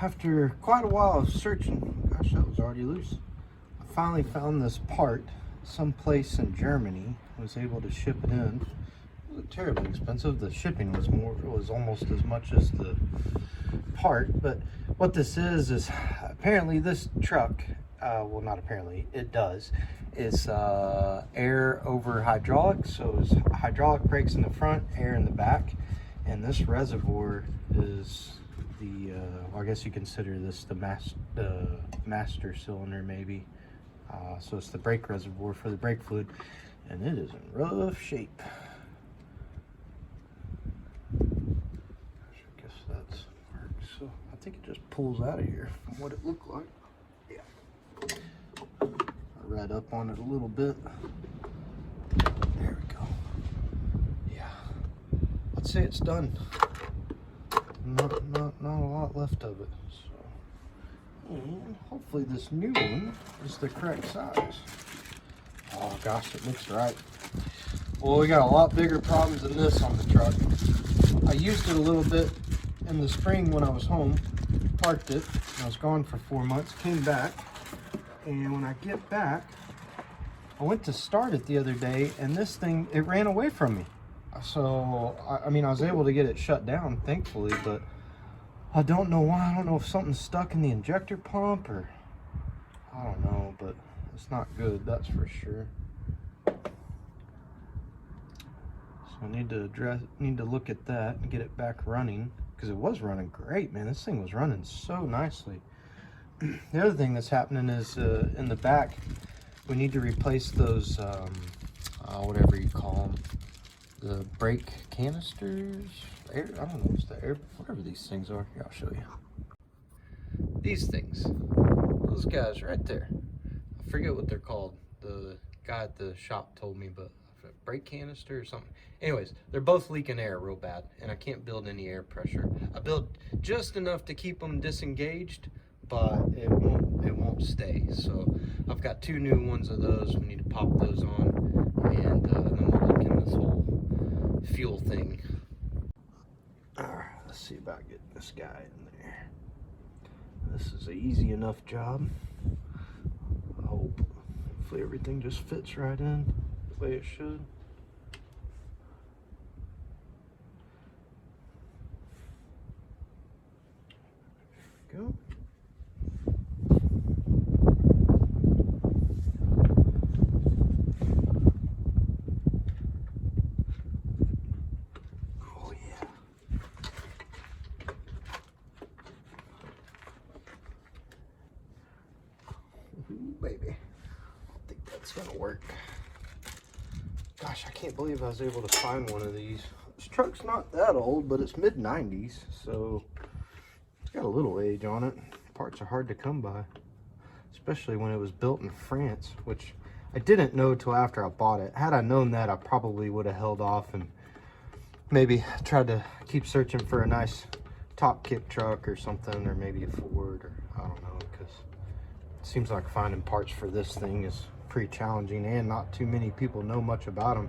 after quite a while of searching, gosh, that was already loose. I finally found this part someplace in Germany. I was able to ship it in. It wasn't terribly expensive. The shipping was almost as much as the part. But what this is apparently this truck, well, not apparently, it does, is air over hydraulic. So it's hydraulic brakes in the front, air in the back, and this reservoir is the I guess you consider this the master cylinder, maybe. So it's the brake reservoir for the brake fluid, and it is in rough shape. I guess that's works. So I think it just pulls out of here from what it looked like. Yeah. I read up on it a little bit. There we go. Yeah. I'd say it's done. Not a lot left of it. So, and hopefully this new one is the correct size. Oh gosh, it looks right. Well, we got a lot bigger problems than this on the truck. I used it a little bit in the spring when I was home, parked it, I was gone for 4 months, came back, and when I get back, I went to start it the other day, and this thing, it ran away from me. So, I mean, I was able to get it shut down, thankfully, but I don't know why. I don't know if something's stuck in the injector pump, or I don't know, but it's not good, that's for sure. So I need to look at that and get it back running, because it was running great, man. This thing was running so nicely. The other thing that's happening is in the back, we need to replace those, whatever you call them, the brake canisters, air, I don't know what's the air, whatever these things are. Here, I'll show you. These things, those guys right there. I forget what they're called. The guy at the shop told me, but brake canister or something. Anyways, they're both leaking air real bad, and I can't build any air pressure. I built just enough to keep them disengaged, but it won't stay. So I've got 2 new ones of those. We need to pop those on, and then we'll look in this whole fuel thing. All right, let's see about getting this guy in there. This is an easy enough job, I hope. Hopefully everything just fits right in the way it should. There we go. Baby, I think that's gonna work. Gosh, I can't believe I was able to find one of these. This truck's not that old, but it's mid-90s, so it's got a little age on it. Parts are hard to come by, especially when it was built in France, which I didn't know till after I bought it. Had I known that, I probably would have held off and maybe tried to keep searching for a nice top kick truck or something, or maybe a Ford, or I don't know, because it seems like finding parts for this thing is pretty challenging, and not too many people know much about them.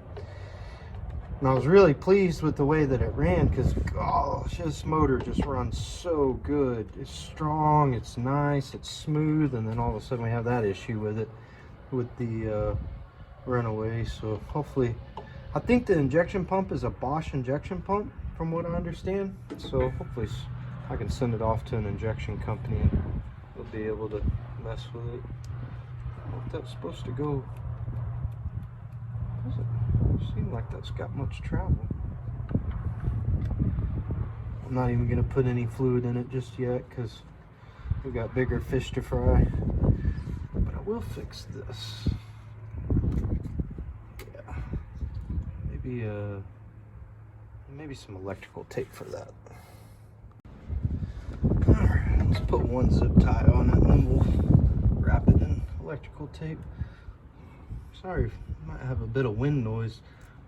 And I was really pleased with the way that it ran, because gosh, this motor just runs so good. It's strong, it's nice, it's smooth, and then all of a sudden we have that issue with it, with the runaway. So hopefully, I think the injection pump is a Bosch injection pump, from what I understand. So hopefully I can send it off to an injection company and we'll be able to mess with it. I don't know if that's supposed to go. Doesn't seem like that's got much travel. I'm not even gonna put any fluid in it just yet, because we got bigger fish to fry. But I will fix this. Yeah, maybe some electrical tape for that. All right, let's put one zip tie on it, and then we'll wrap it in electrical tape. Sorry, might have a bit of wind noise.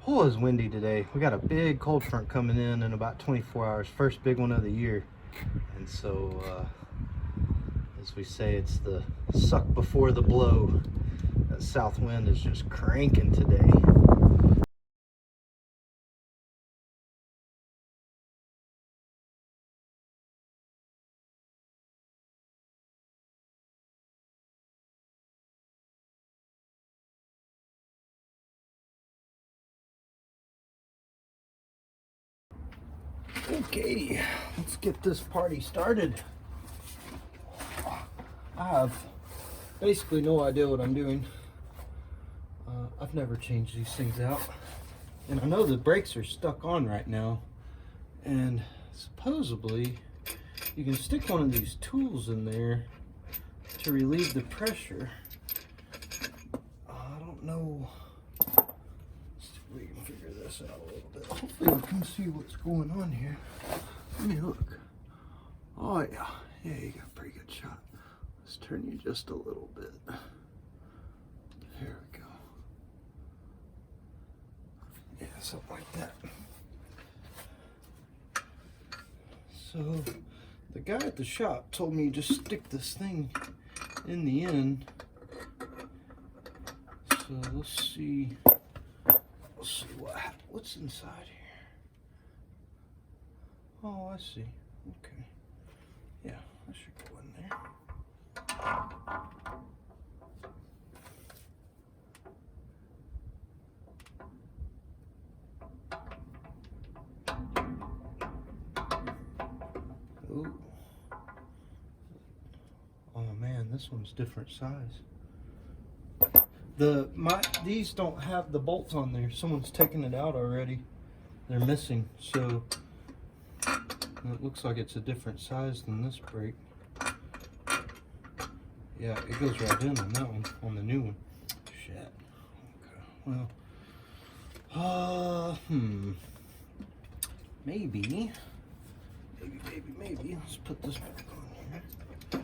Oh, it's windy today. We got a big cold front coming in about 24 hours. First big one of the year. And so, as we say, it's the suck before the blow. That south wind is just cranking today. Okay, let's get this party started. I have basically no idea what I'm doing. I've never changed these things out. And I know the brakes are stuck on right now. And supposedly you can stick one of these tools in there to relieve the pressure. I don't know. Let's see if we can figure this out a little bit. Hopefully we can see what's going on here. Let me look. Oh yeah, you got a pretty good shot. Let's turn you just a little bit. There we go. Yeah, something like that. So the guy at the shop told me just stick this thing in the end. So let's see what's inside here. Oh, I see. Okay. Yeah, I should go in there. Ooh. Oh man, this one's different size. These don't have the bolts on there. Someone's taken it out already. They're missing, so it looks like it's a different size than this brake. Yeah, it goes right in on that one, on the new one. Shit. Okay. Well, maybe. Let's put this back on here.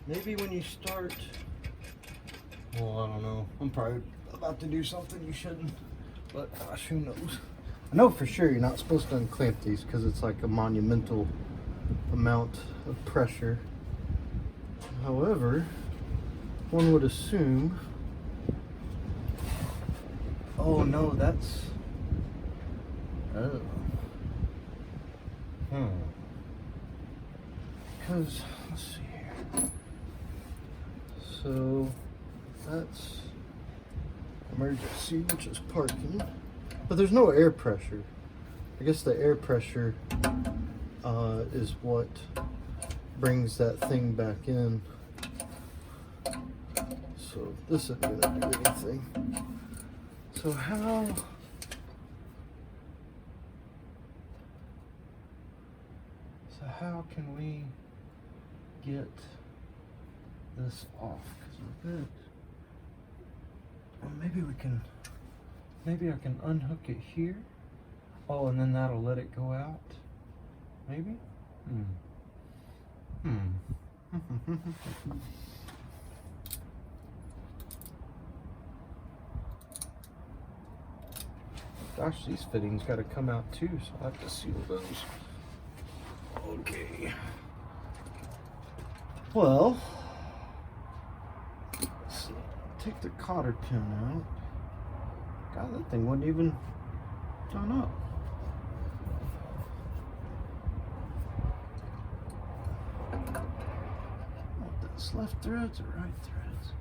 Maybe when you start, well, I don't know. I'm probably about to do something you shouldn't, but gosh, who knows? I know for sure you're not supposed to unclamp these because it's like a monumental amount of pressure. However, one would assume, oh no, that's, oh. Because, let's see here. So, that's emergency, which is parking. But there's no air pressure. I guess the air pressure is what brings that thing back in. So this isn't gonna do anything. So how can we get this off? Because we're good. Well, maybe I can unhook it here. Oh, and then that'll let it go out. Maybe? Gosh, these fittings got to come out too, so I'll have to seal those. Okay. Well, let's see. Take the cotter pin out. God, that thing wasn't even done up. What, that's left threads or right threads?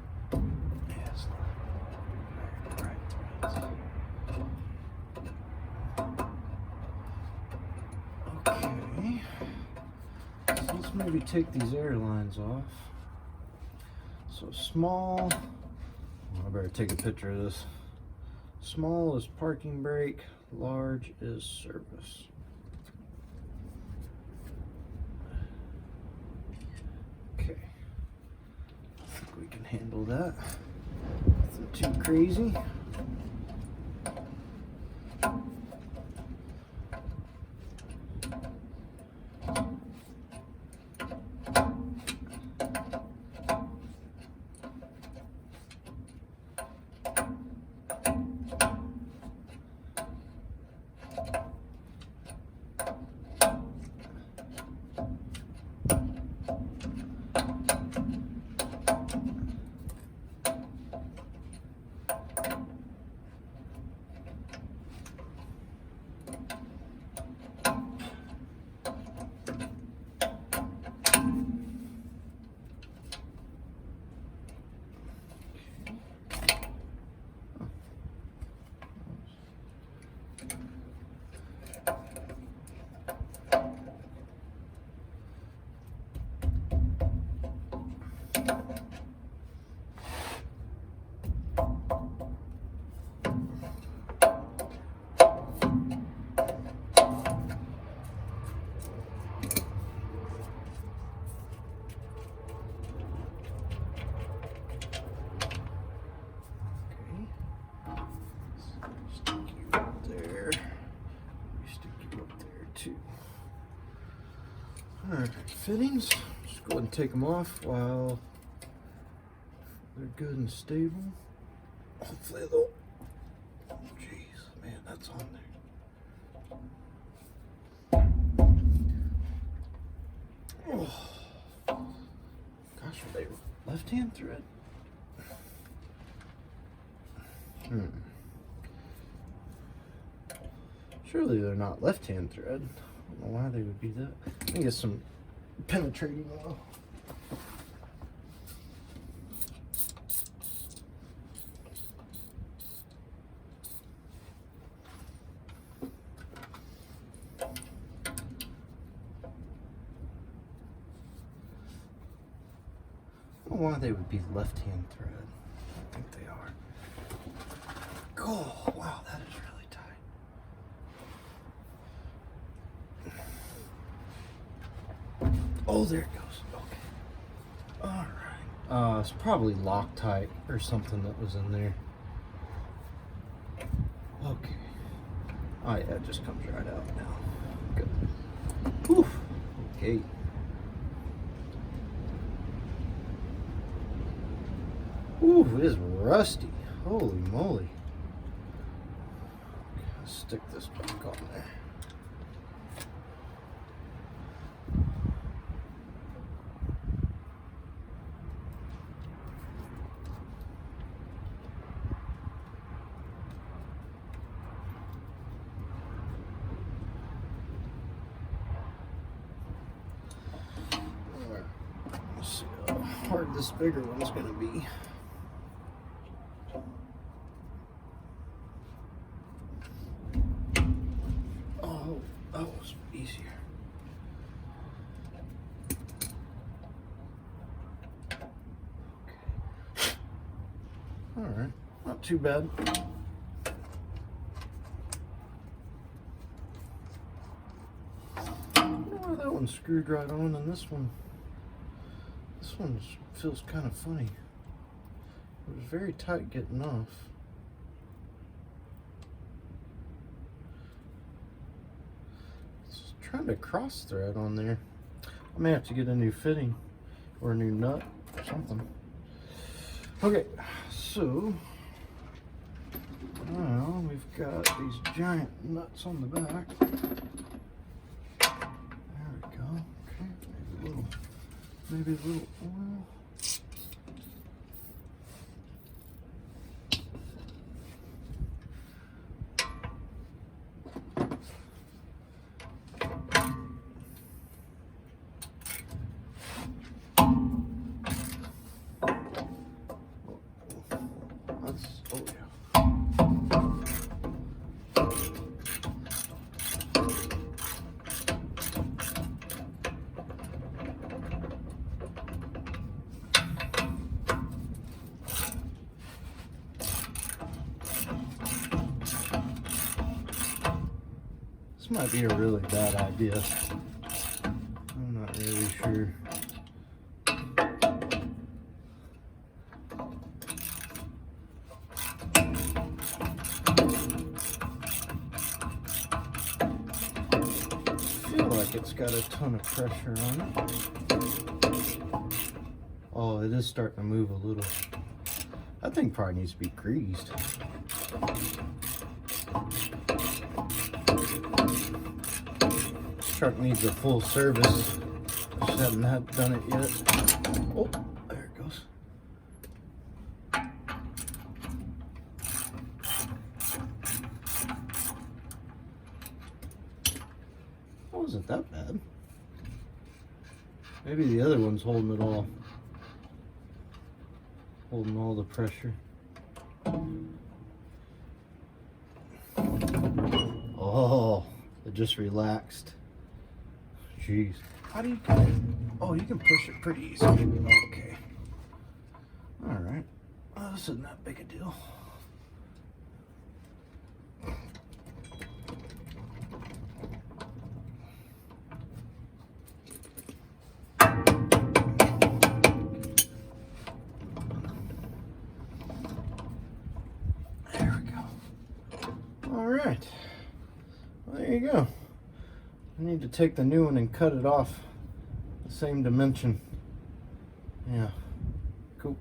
Yes, right threads. Okay. So let's maybe take these air lines off. So small, I better take a picture of this. Small is parking brake, large is service. Okay, I think we can handle that. Nothing too crazy. Alright, fittings. Just go ahead and take them off while they're good and stable. Hopefully they'll. Oh, jeez, man, that's on there. Oh. Gosh, are they left-hand thread? Surely they're not left-hand thread. I don't know why they would be that. Let me get some penetrating oil. I don't know why they would be left-hand thread. I think they are. Oh, wow, that is really tight. Oh, there it goes. Okay. All right. It's probably Loctite or something that was in there. Okay. Oh, yeah, it just comes right out now. Good. Whew. Okay. Ooh, it is rusty. Holy moly. Okay, stick this back on there. Alright, let's see how hard this bigger one's gonna be. That was easier. Okay. All right, not too bad. Oh, that one's screwed right on, and this one feels kind of funny. It was very tight getting off. Trying to cross thread on there. I may have to get a new fitting or a new nut or something. Okay, so now we've got these giant nuts on the back. There we go. Okay, maybe a little oil. This might be a really bad idea. I'm not really sure. I feel like it's got a ton of pressure on it. Oh, it is starting to move a little. That thing probably needs to be greased. Truck needs a full service. Just haven't done it yet. Oh, there it goes. It wasn't that bad. Maybe the other one's holding it all. Holding all the pressure. Oh, it just relaxed. Jeez. How do you get it? Oh, you can push it pretty easy. Okay. Alright. Oh, this isn't that big a deal. There we go. Alright. Well, there you go. I need to take the new one and cut it off same dimension. Yeah, cool.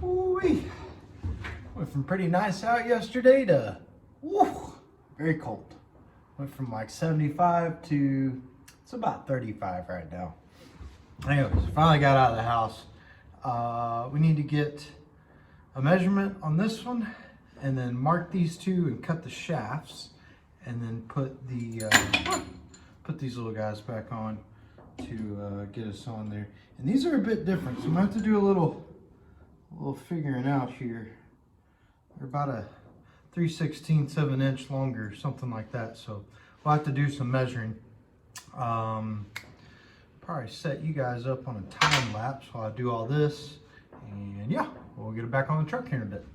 Ooh-wee. Went from pretty nice out yesterday to very cold. Went from like 75 to it's about 35 right now. Anyways, finally got out of the house. We need to get a measurement on this one and then mark these two and cut the shafts and then put these little guys back on to get us on there. And these are a bit different, so I'm gonna have to do a little figuring out here. They're about a 3/16 of an inch longer, something like that. So we'll have to do some measuring. Probably set you guys up on a time lapse while I do all this. And yeah, we'll get it back on the truck here in a bit.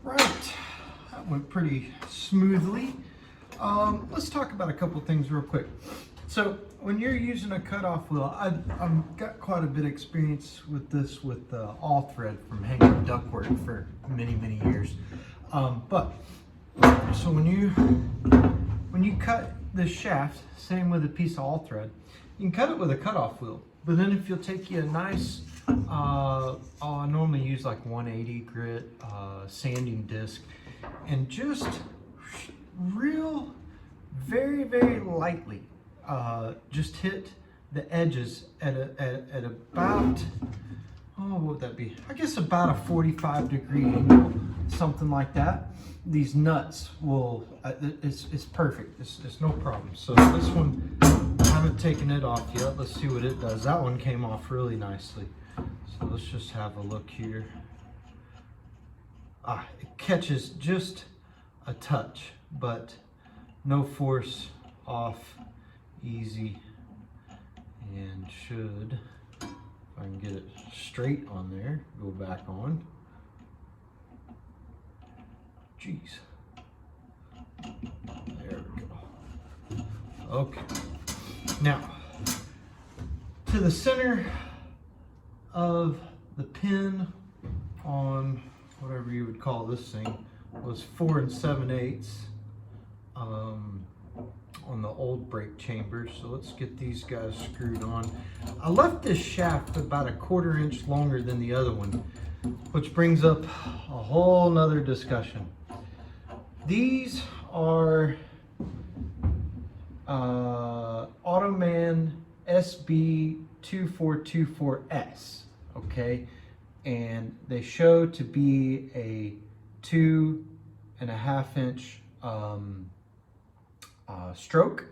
Right, that went pretty smoothly. Let's talk about a couple things real quick. So when you're using a cutoff wheel, I've got quite a bit of experience with this with all thread from hanging ductwork for many years. But so when you cut this shaft, same with a piece of all thread, you can cut it with a cutoff wheel. But then if you'll take you a nice, I normally use like 180 grit sanding disc, and just real, very lightly, just hit the edges at about, what would that be? I guess about a 45-degree angle, something like that. These nuts will, it's perfect. It's no problem. So this one, I haven't taken it off yet. Let's see what it does. That one came off really nicely. So let's just have a look here. It catches just a touch, but no force, off, easy, and should, if I can get it straight on there, go back on. Jeez. There we go. Okay. Now, to the center of the pin on whatever you would call this thing was 4 7/8 on the old brake chamber. So let's get these guys screwed on. I left this shaft about a 1/4 inch longer than the other one, which brings up a whole nother discussion. These are Automan SB2424S, okay? And they show to be a 2.5 inch stroke.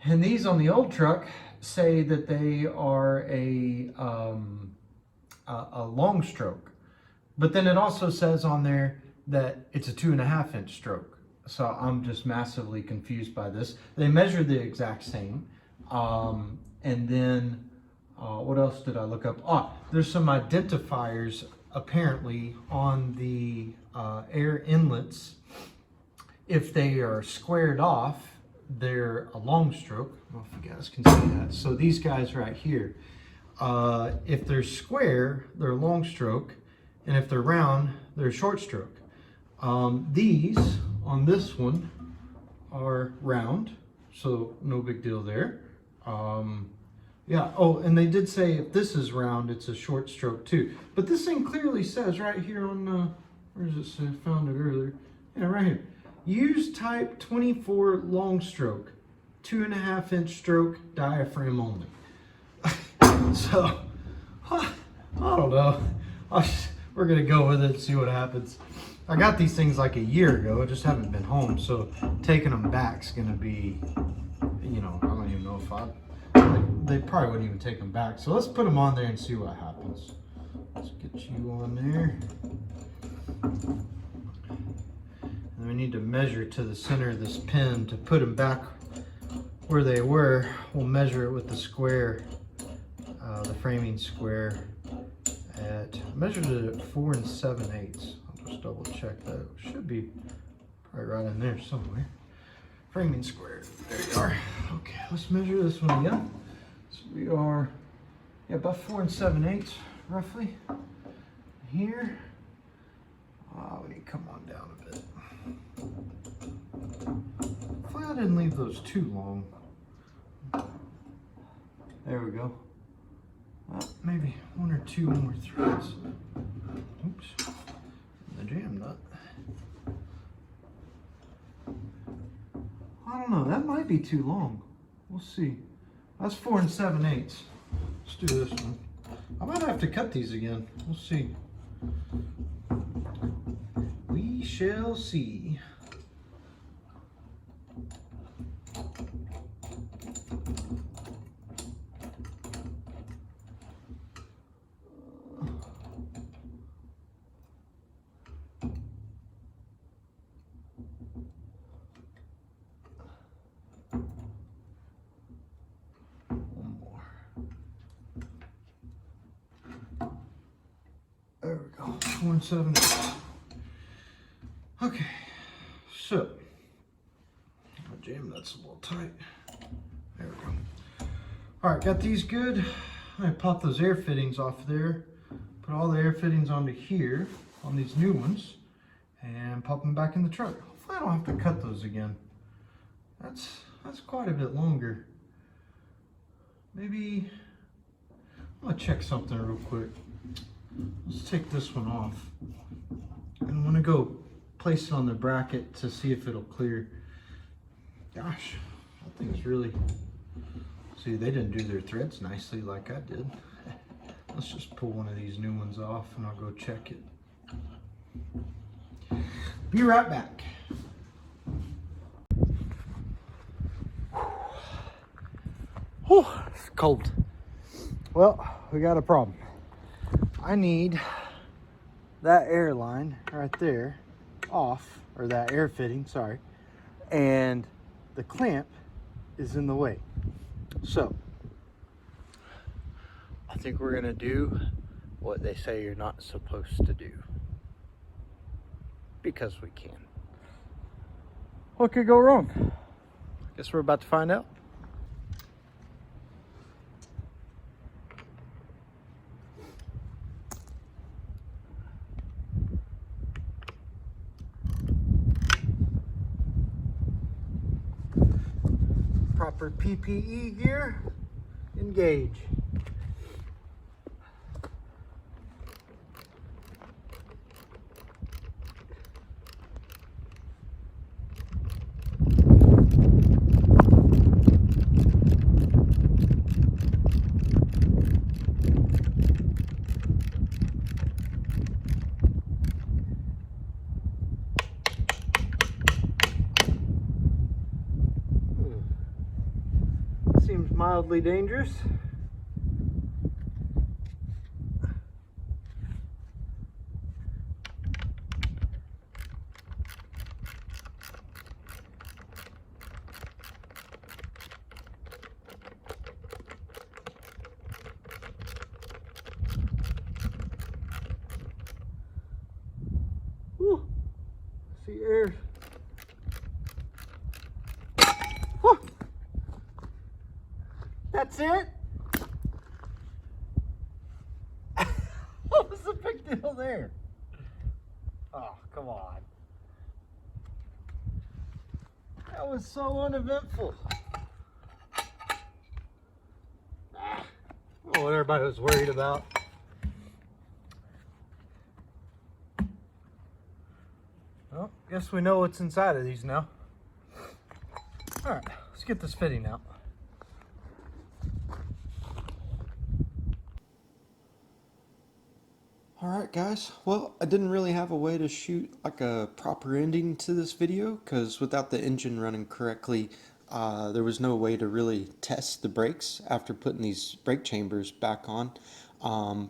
And these on the old truck say that they are a long stroke. But then it also says on there that it's a 2.5 inch stroke. So I'm just massively confused by this. They measure the exact same. And then what else did I look up? There's some identifiers apparently on the air inlets. If they are squared off, they're a long stroke. I don't know if you guys can see that. So these guys right here, if they're square, they're a long stroke. And if they're round, they're a short stroke. These on this one are round, so no big deal there. Yeah, oh, and they did say if this is round, it's a short stroke too. But this thing clearly says right here on, where does it say? I found it earlier. Yeah, right here. Use type 24 long stroke, 2.5-inch stroke, diaphragm only. So, I don't know. We're gonna go with it and see what happens. I got these things like a year ago. I just haven't been home, so taking them back's gonna be, you know, I don't even know if they probably wouldn't even take them back. So let's put them on there and see what happens. Let's get you on there. And we need to measure to the center of this pin to put them back where they were. We'll measure it with the square, the framing square. I measured it at 4 7/8. I'll just double check that. It should be probably right in there somewhere. Framing square. There you are. Okay, let's measure this one again. So we are, yeah, about 4 7/8 roughly. Here. We need to come on down a bit. Hopefully I didn't leave those too long. There we go. Maybe 1 or 2 more threads. Oops. The jam nut. I don't know. That might be too long. We'll see. That's 4 7/8. Let's do this one. I might have to cut these again. We'll see. We shall see. There we go, 4 7/8. Okay, so my jam nut's a little tight. There we go. All right, got these good. I pop those air fittings off there, put all the air fittings onto here on these new ones, and pop them back in the truck. Hopefully I don't have to cut those again. That's quite a bit longer. Maybe I'm gonna check something real quick. Let's take this one off. And I'm gonna go place it on the bracket to see if it'll clear. Gosh, that thing's really, see, they didn't do their threads nicely like I did. Let's just pull one of these new ones off and I'll go check it. Be right back. Whew, it's cold. Well, we got a problem. I need that air line right there off, or that air fitting, sorry, and the clamp is in the way. So I think we're gonna do what they say you're not supposed to do, because we can. What could go wrong? Guess we're about to find out. Proper PPE gear, engage. Seems mildly dangerous. Whew. See air. Whew. That's it? What was the big deal there? Oh, come on. That was so uneventful. Ah. what everybody was worried about. Well, guess we know what's inside of these now. All right, let's get this fitting out. Alright guys, well, I didn't really have a way to shoot like a proper ending to this video because without the engine running correctly, there was no way to really test the brakes after putting these brake chambers back on.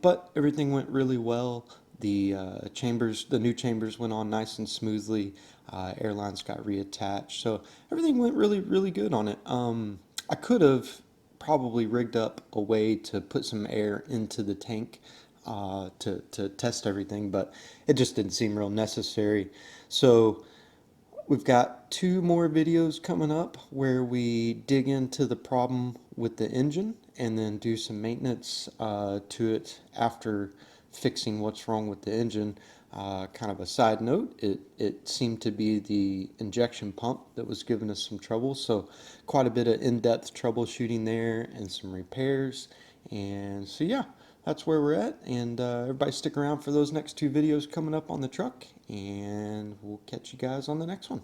But everything went really well. The the new chambers went on nice and smoothly. Airlines got reattached, so everything went really good on it. I could have probably rigged up a way to put some air into the tank to test everything, but it just didn't seem real necessary. So we've got 2 more videos coming up where we dig into the problem with the engine and then do some maintenance to it after fixing what's wrong with the engine. Kind of a side note, it seemed to be the injection pump that was giving us some trouble, so quite a bit of in-depth troubleshooting there and some repairs. And so yeah, that's where we're at, and everybody stick around for those next 2 videos coming up on the truck, and we'll catch you guys on the next one.